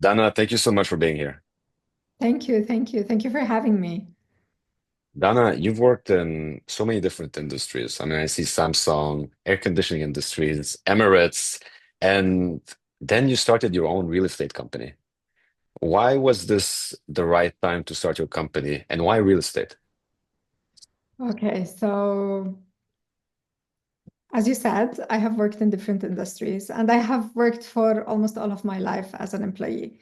Dana, thank you so much for being here. Thank you, thank you, thank you for having me. Dana, you've worked in so many different industries. I mean, I see Samsung, air conditioning industries, Emirates, and then you started your own real estate company. Why was this the right time to start your company, and why real estate? Okay, so as you said, I have worked in different industries and I have worked for almost all of my life as an employee.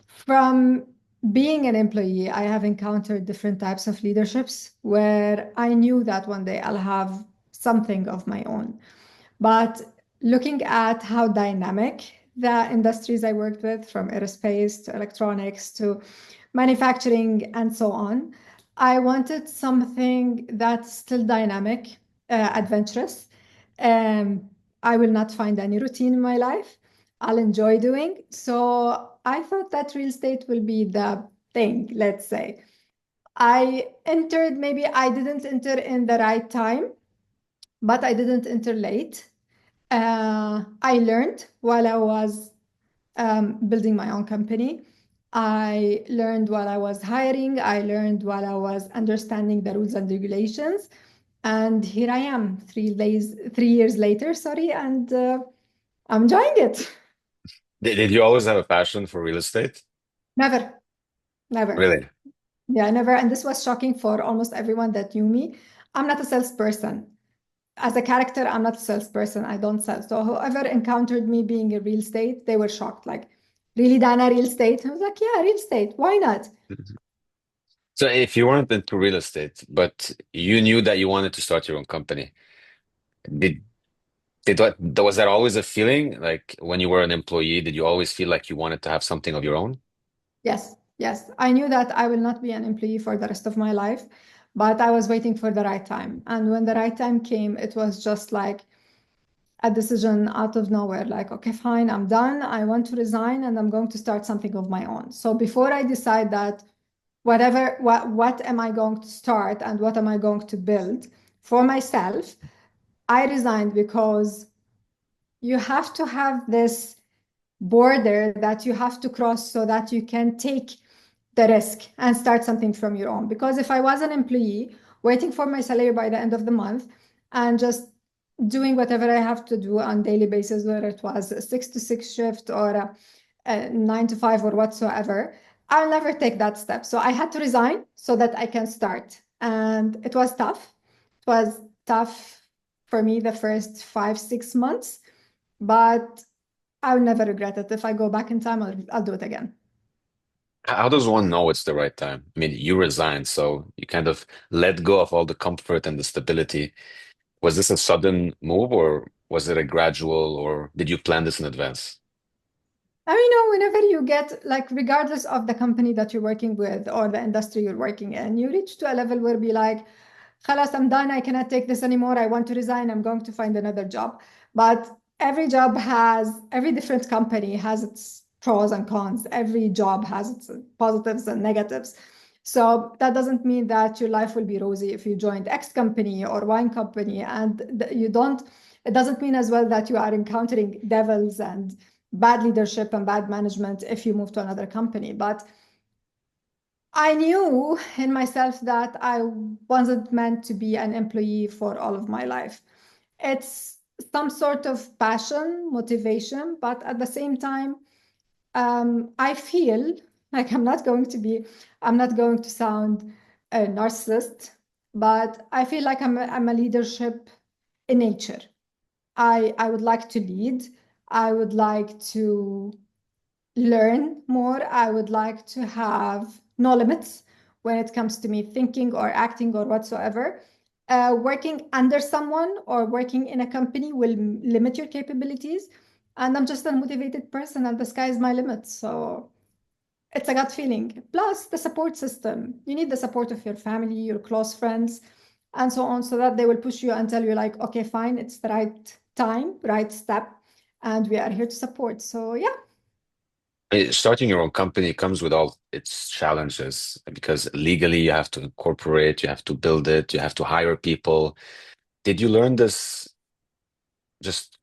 From being an employee, I have encountered different types of leaderships where I knew that one day I'll have something of my own. But looking at how dynamic the industries I worked with, from aerospace to electronics to manufacturing and so on, I wanted something that's still dynamic, adventurous. Um, I will not find any routine in my life. I'll enjoy doing. So I thought that real estate will be the thing, let's say. Maybe I didn't enter in the right time, but I didn't enter late. I learned while I was building my own company. I learned while I was hiring. I learned while I was understanding the rules and regulations. And here I am, 3 years later, sorry, and I'm enjoying it. Did you always have a passion for real estate? Never, never. Really? Yeah, never. And this was shocking for almost everyone that knew me. I'm not a salesperson. As a character, I'm not a salesperson. I don't sell. So whoever encountered me being in real estate, they were shocked. Like, really, Dana, real estate? I was like, yeah, real estate. Why not? So if you weren't into real estate, but you knew that you wanted to start your own company, did was that always a feeling? Like when you were an employee, did you always feel like you wanted to have something of your own? Yes, yes. I knew that I will not be an employee for the rest of my life, but I was waiting for the right time. And when the right time came, it was just like a decision out of nowhere. Like, okay, fine, I'm done. I want to resign and I'm going to start something of my own. So before I decide that what am I going to start and what am I going to build for myself, I resigned because you have to have this border that you have to cross so that you can take the risk and start something from your own. Because if I was an employee waiting for my salary by the end of the month and just doing whatever I have to do on daily basis, whether it was a 6 to 6 shift or a 9 to 5 or whatsoever, I'll never take that step. So I had to resign so that I can start. And it was tough. It was tough for me the first 5, 6 months, but I will never regret it. If I go back in time, I'll do it again. How does one know it's the right time? I mean, you resigned, so you kind of let go of all the comfort and the stability. Was this a sudden move, or was it a gradual, or did you plan this in advance? I mean, whenever you get, like, regardless of the company that you're working with or the industry you're working in, you reach to a level where be like, Khalas, I'm done. I cannot take this anymore. I want to resign. I'm going to find another job. But every different company has its pros and cons. Every job has its positives and negatives. So that doesn't mean that your life will be rosy if you joined X company or Y company. And you don't, it doesn't mean as well that you are encountering devils and bad leadership and bad management if you move to another company. But I knew in myself that I wasn't meant to be an employee for all of my life. It's some sort of passion, motivation, but at the same time, I feel like I'm not going to sound a narcissist, but I feel like I'm a leadership in nature. I would like to lead. I would like to learn more. I would like to have no limits when it comes to me thinking or acting or whatsoever. Working under someone or working in a company will limit your capabilities. And I'm just a motivated person, and the sky is my limit. So it's a gut feeling. Plus, the support system. You need the support of your family, your close friends, and so on, so that they will push you and tell you, like, okay, fine, it's the right time, right step, and we are here to support. So, yeah. Starting your own company comes with all its challenges because legally you have to incorporate, you have to build it, you have to hire people. Did you learn this just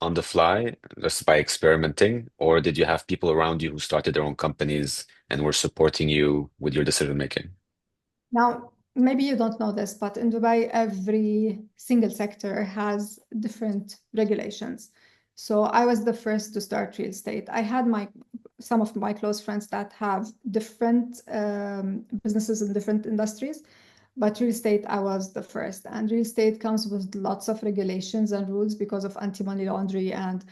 on the fly, just by experimenting, or did you have people around you who started their own companies and were supporting you with your decision making? Now, maybe you don't know this, but in Dubai, every single sector has different regulations. So I was the first to start real estate. I had some of my close friends that have different businesses in different industries, but real estate, I was the first. And real estate comes with lots of regulations and rules because of anti-money laundering and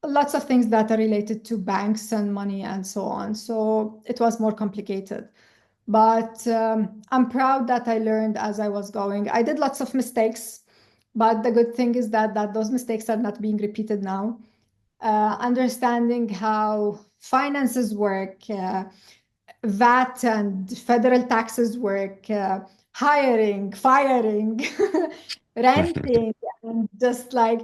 lots of things that are related to banks and money and so on. So it was more complicated. But I'm proud that I learned as I was going. I did lots of mistakes, but the good thing is that those mistakes are not being repeated now. Understanding how finances work, VAT and federal taxes work, hiring, firing, renting, and just like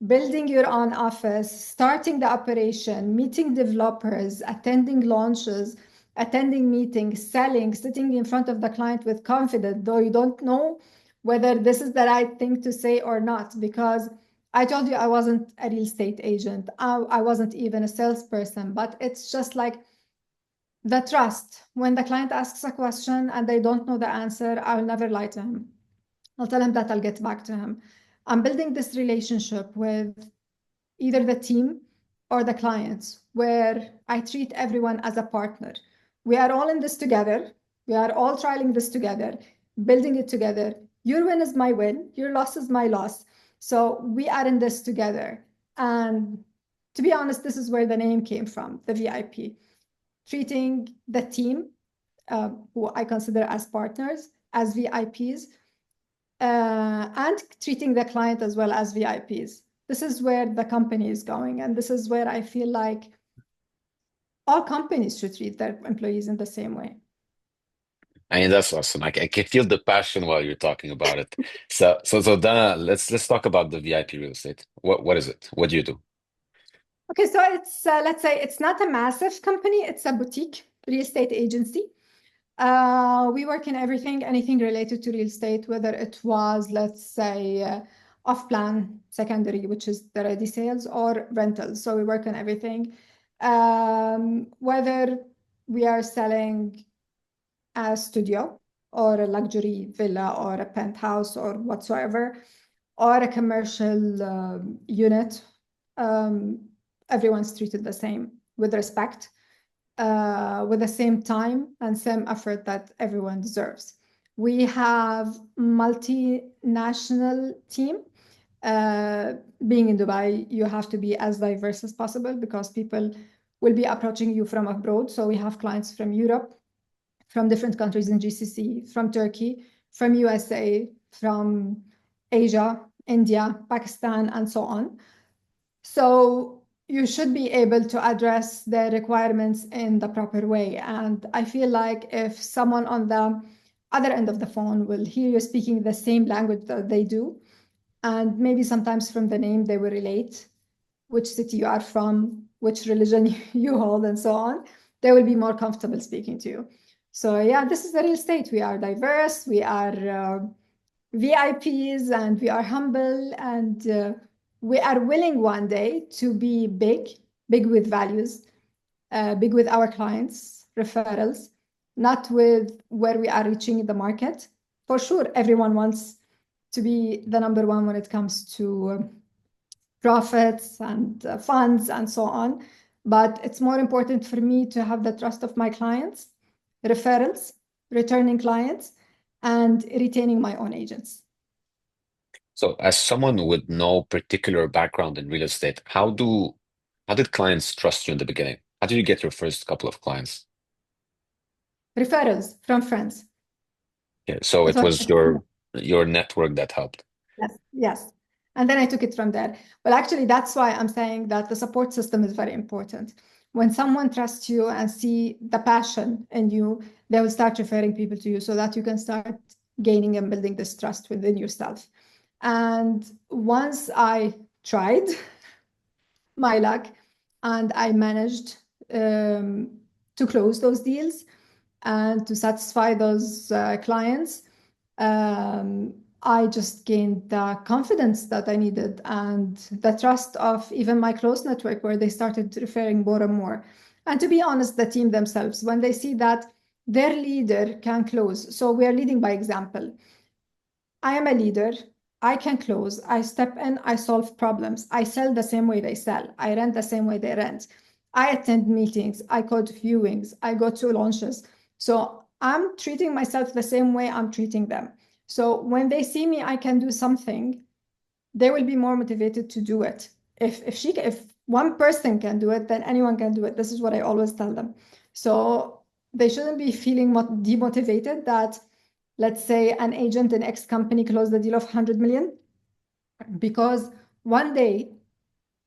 building your own office, starting the operation, meeting developers, attending launches, attending meetings, selling, sitting in front of the client with confidence, though you don't know whether this is the right thing to say or not, because I told you I wasn't a real estate agent. I wasn't even a salesperson, but it's just like the trust. When the client asks a question and they don't know the answer, I'll never lie to him. I'll tell him that I'll get back to him. I'm building this relationship with either the team or the clients where I treat everyone as a partner. We are all in this together. We are all trialing this together, building it together. Your win is my win. Your loss is my loss. So we are in this together. And to be honest, this is where the name came from, the VIP. Treating the team, who I consider as partners, as VIPs, and treating the client as well as VIPs. This is where the company is going, and this is where I feel like all companies should treat their employees in the same way. I mean, that's awesome. I can feel the passion while you're talking about it. So Dana, let's talk about the VIP real estate. What is it? What do you do? Okay, so it's let's say it's not a massive company; it's a boutique real estate agency. We work in everything, anything related to real estate, whether it was, let's say, off-plan secondary, which is the ready sales, or rentals. So we work on everything. Whether we are selling a studio or a luxury villa or a penthouse or whatsoever, or a commercial unit, um, everyone's treated the same with respect, with the same time and same effort that everyone deserves. We have multinational team. Being in Dubai, you have to be as diverse as possible because people will be approaching you from abroad. So we have clients from Europe, from different countries in GCC, from Turkey, from USA, from Asia, India, Pakistan, and so on. So you should be able to address the requirements in the proper way. And I feel like if someone on the other end of the phone will hear you speaking the same language that they do, and maybe sometimes from the name they will relate which city you are from, which religion you hold, and so on, they will be more comfortable speaking to you. So yeah, this is the real estate. We are diverse, we are VIPs, and we are humble, and we are willing one day to be big, big with values, big with our clients, referrals, not with where we are reaching in the market. For sure, everyone wants to be the number one when it comes to profits and funds and so on. But it's more important for me to have the trust of my clients, referrals, returning clients, and retaining my own agents. So, as someone with no particular background in real estate, how did clients trust you in the beginning? How did you get your first couple of clients? Referrals from friends. Yeah, so It it was was your network that helped. yes, yes. And then I took it from there. Well, actually, that's why I'm saying that the support system is very important. When someone trusts you and see the passion in you, they will start referring people to you so that you can start gaining and building this trust within yourself. And once I tried my luck and I managed to close those deals and to satisfy those clients, um, I just gained the confidence that I needed and the trust of even my close network, where they started referring more and more. And to be honest, the team themselves, when they see that their leader can close, so we are leading by example. I am a leader. I can close. I step in. I solve problems. I sell the same way they sell. I rent the same way they rent. I attend meetings. I code viewings. I go to launches. So I'm treating myself the same way I'm treating them. So when they see me, I can do something, they will be more motivated to do it. If one person can do it, then anyone can do it. This is what I always tell them. So they shouldn't be feeling demotivated that, let's say, an agent in X company closed the deal of 100 million, because one day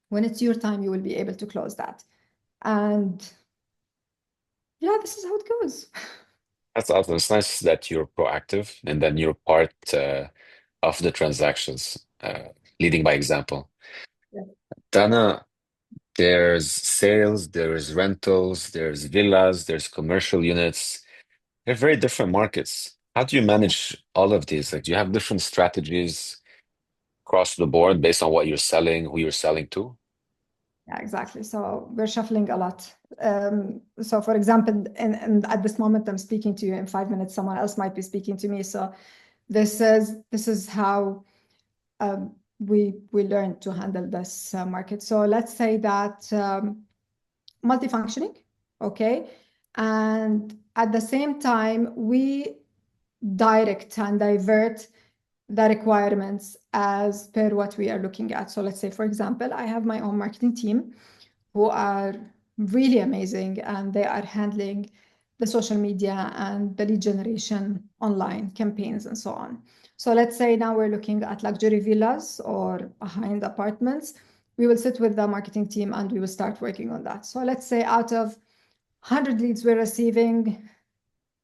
when it's your time, you will be able to close that. And yeah, this is how it goes. That's awesome. It's nice that you're proactive and then you're part of the transactions, leading by example. Yeah. Dana, there's sales, there's rentals, there's villas, there's commercial units. They're very different markets. How do you manage all of these? Like, do you have different strategies across the board based on what you're selling, who you're selling to? Yeah, exactly. So we're shuffling a lot. So for example, and at this moment I'm speaking to you, in 5 minutes, someone else might be speaking to me. So this is how we learn to handle this market. So let's say that multifunctioning, okay? And at the same time, we direct and divert the requirements as per what we are looking at. So let's say, for example, I have my own marketing team who are really amazing, and they are handling the social media and the lead generation online campaigns and so on. So let's say now we're looking at luxury villas or behind apartments. We will sit with the marketing team and we will start working on that. So let's say out of 100 leads we're receiving,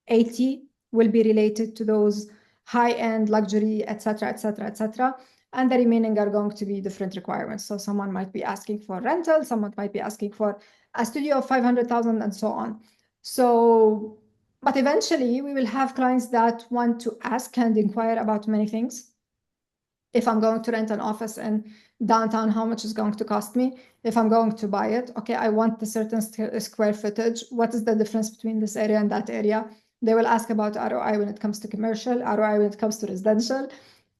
80 will be related to those high-end luxury, etc., etc., etc. And the remaining are going to be different requirements. So someone might be asking for rental, someone might be asking for a studio of 500,000 and so on. So, but eventually we will have clients that want to ask and inquire about many things. If I'm going to rent an office in downtown, how much is going to cost me? If I'm going to buy it, okay, I want the certain square footage. What is the difference between this area and that area? They will ask about ROI when it comes to commercial, ROI when it comes to residential,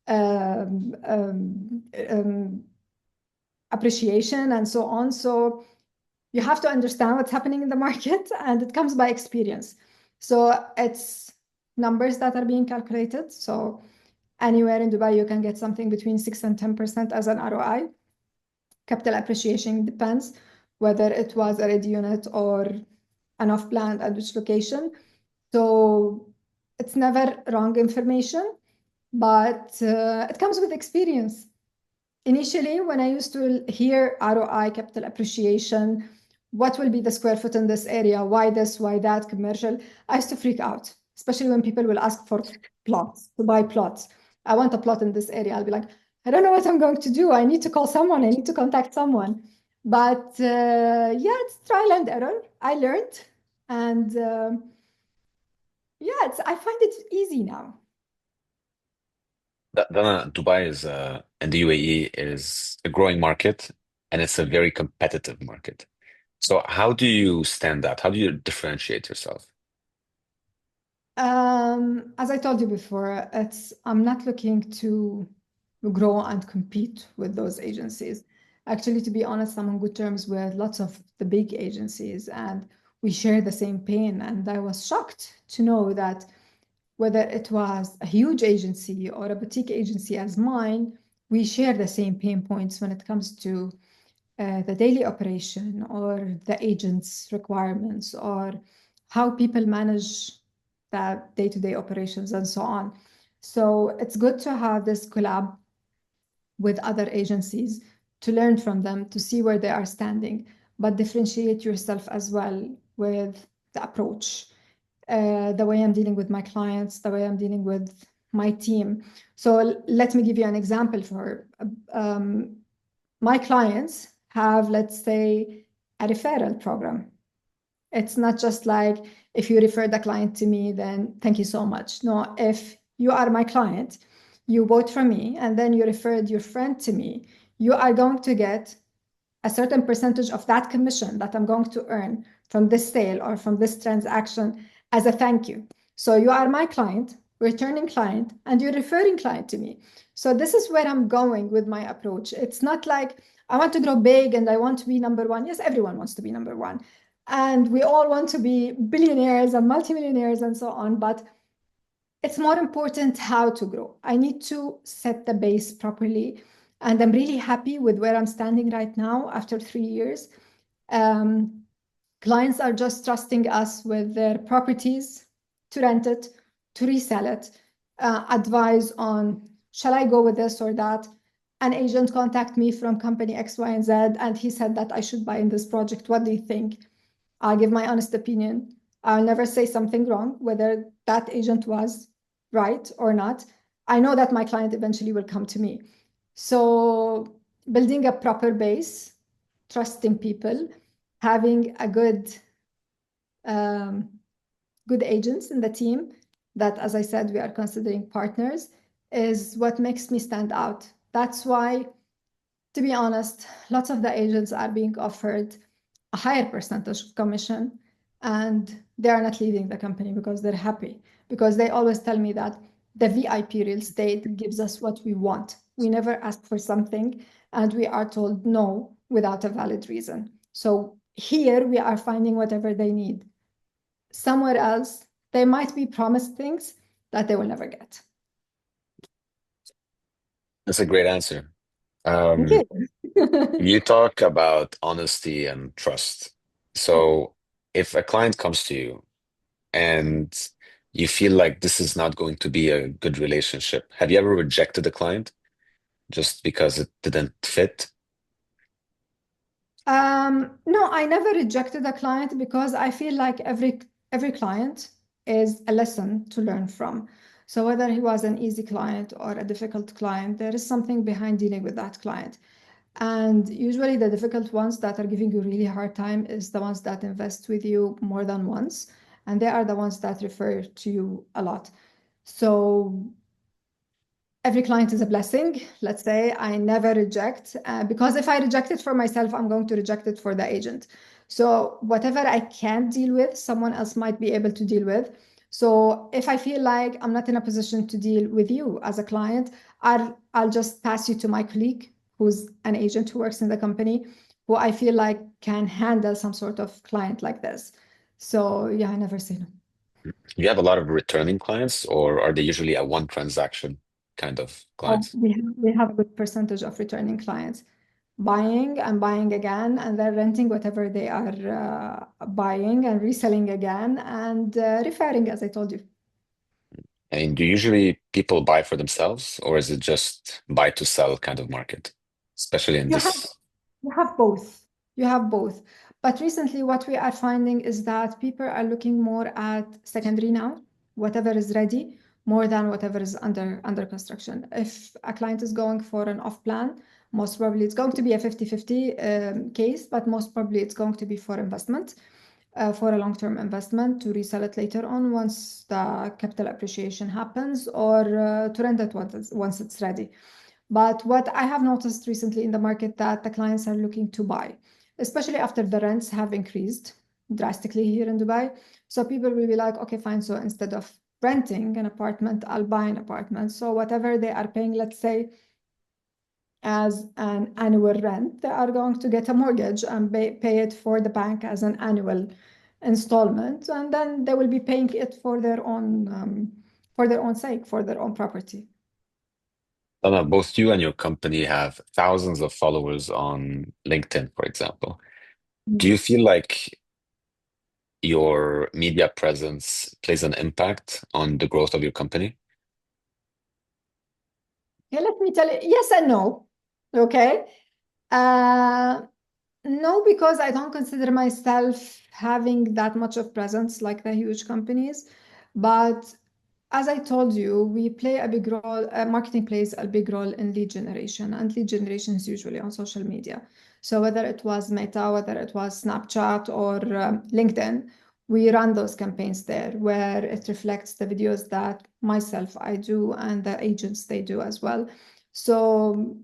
um, um, um, appreciation, and so on. So you have to understand what's happening in the market, and it comes by experience. So it's numbers that are being calculated. So anywhere in Dubai, you can get something between 6 and 10% as an ROI. Capital appreciation depends whether it was a ready unit or an off-plan at which location. So it's never wrong information, but it comes with experience. Initially, when I used to hear ROI, capital appreciation, what will be the square foot in this area? Why this? Why that? Commercial. I used to freak out, especially when people will ask for plots, to buy plots. I want a plot in this area. I'll be like, I don't know what I'm going to do. I need to call someone. I need to contact someone. But yeah, it's trial and error. I learned, and yeah, I find it easy now. Dana, Dubai is and the UAE is a growing market and it's a very competitive market. So how do you stand out? How do you differentiate yourself? As I told you before, I'm not looking to grow and compete with those agencies. Actually, to be honest, I'm on good terms with lots of the big agencies, and we share the same pain. And I was shocked to know that whether it was a huge agency or a boutique agency as mine, we share the same pain points when it comes to the daily operation or the agent's requirements or how people manage the day-to-day operations and so on. So it's good to have this collab with other agencies to learn from them, to see where they are standing, but differentiate yourself as well with the approach, the way I'm dealing with my clients, the way I'm dealing with my team. So let me give you an example for um, my clients have, let's say, a referral program. It's not just like if you refer the client to me, then thank you so much. No, if you are my client, you bought from me and then you referred your friend to me, you are going to get a certain percentage of that commission that I'm going to earn from this sale or from this transaction as a thank you. So you are my client, returning client, and you're referring client to me. So this is where I'm going with my approach. It's not like I want to grow big and I want to be number one. Yes, everyone wants to be number one. And we all want to be billionaires and multimillionaires and so on. But it's more important how to grow. I need to set the base properly. And I'm really happy with where I'm standing right now after 3 years. Um, Clients are just trusting us with their properties to rent it, to resell it, advise on shall I go with this or that. An agent contact me from company X, Y, and Z, and he said that I should buy in this project. What do you think? I'll give my honest opinion. I'll never say something wrong, whether that agent was right or not. I know that my client eventually will come to me. So building a proper base, trusting people, having a um, good agents in the team that, as I said, we are considering partners, is what makes me stand out. That's why, to be honest, lots of the agents are being offered a higher percentage of commission and they are not leaving the company because they're happy. Because they always tell me that the VIP real estate gives us what we want. We never ask for something and we are told no without a valid reason. So here we are finding whatever they need. Somewhere else, they might be promised things that they will never get. That's a great answer. Thank Um, you. you talk about honesty and trust. So if a client comes to you and you feel like this is not going to be a good relationship, have you ever rejected a client just because it didn't fit? No, I never rejected a client because I feel like every client is a lesson to learn from. So whether he was an easy client or a difficult client, there is something behind dealing with that client. And usually the difficult ones that are giving you really hard time is the ones that invest with you more than once, and they are the ones that refer to you a lot. So every client is a blessing. Let's say I never reject because if I reject it for myself, I'm going to reject it for the agent. So whatever I can't deal with, someone else might be able to deal with. So if I feel like I'm not in a position to deal with you as a client, I'll just pass you to my colleague who's an agent who works in the company, who I feel like can handle some sort of client like this. So yeah, I never say no. You have a lot of returning clients, or are they usually a one transaction kind of Oh, clients? we have a good percentage of returning clients buying and buying again, and then renting whatever they are buying and reselling again and referring, as I told you. And do usually people buy for themselves, or is it just buy to sell kind of market, especially in You have this? you have both. You have both. But recently, what we are finding is that people are looking more at secondary now, whatever is ready, more than whatever is under construction. If a client is going for an off plan, most probably it's going to be a 50-50 case, but most probably it's going to be for investment, for a long-term investment to resell it later on once the capital appreciation happens, or to rent it once it's ready. But what I have noticed recently in the market that the clients are looking to buy, especially after the rents have increased drastically here in Dubai. So people will be like, okay, fine. So instead of renting an apartment, I'll buy an apartment. So whatever they are paying, let's say, as an annual rent, they are going to get a mortgage and pay it for the bank as an annual installment, and then they will be paying it for their own sake, for their own property. Dana, both you and your company have thousands of followers on LinkedIn, for example. Do you feel like your media presence plays an impact on the growth of your company? Okay, let me tell you, yes and no. Okay. Uh, no, because I don't consider myself having that much of presence like the huge companies. But as I told you, we play a big role, marketing plays a big role in lead generation, and lead generation is usually on social media. So whether it was Meta, whether it was Snapchat or LinkedIn, we run those campaigns there where it reflects the videos that myself I do and the agents they do as well. So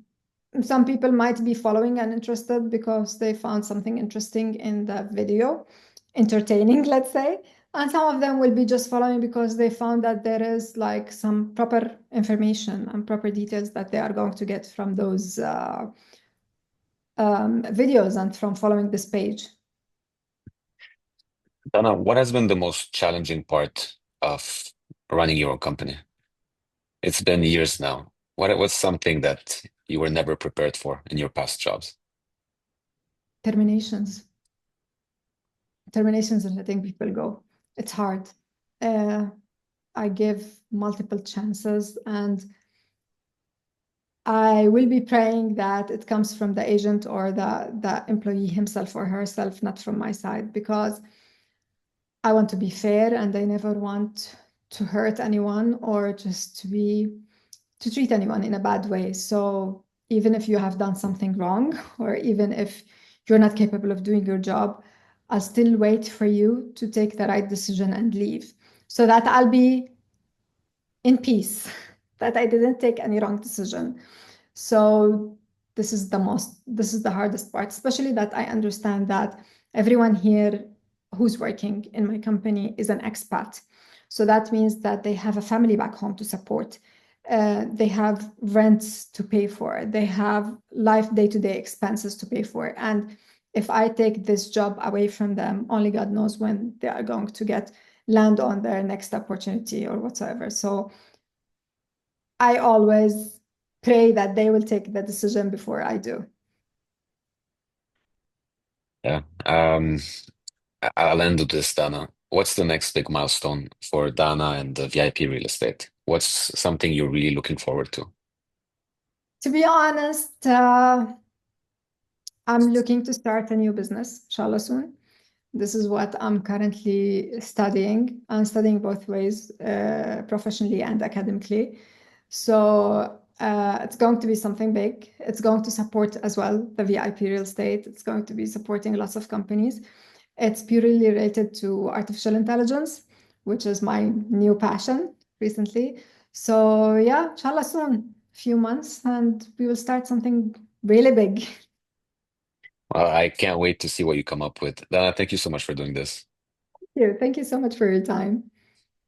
some people might be following and interested because they found something interesting in the video, entertaining, let's say. And some of them will be just following because they found that there is like some proper information and proper details that they are going to get from those videos and from following this page. Dana, what has been the most challenging part of running your own company? It's been years now. What's something that you were never prepared for in your past jobs? Terminations. Terminations and letting people go. It's hard. Uh, I give multiple chances and I will be praying that it comes from the agent or the employee himself or herself, not from my side, because I want to be fair and I never want to hurt anyone or just to treat anyone in a bad way. So even if you have done something wrong or even if you're not capable of doing your job, I'll still wait for you to take the right decision and leave so that I'll be in peace that I didn't take any wrong decision. So this is the hardest part, especially that I understand that everyone here who's working in my company is an expat. So that means that they have a family back home to support. They have rents to pay for. They have life day-to-day expenses to pay for. And if I take this job away from them, only God knows when they are going to get land on their next opportunity or whatsoever. So I always pray that they will take the decision before I do. Yeah. I'll end with this, Dana. What's the next big milestone for Dana and the VIP real estate? What's something you're really looking forward to? To be honest, I'm looking to start a new business, inshallah, soon. This is what I'm currently studying. I'm studying both ways, professionally and academically. So it's going to be something big. It's going to support as well the VIP real estate. It's going to be supporting lots of companies. It's purely related to artificial intelligence, which is my new passion recently. So yeah, inshallah soon, few months, and we will start something really big. Well, I can't wait to see what you come up with. Dana, thank you so much for doing this. Thank you. Thank you so much for your time.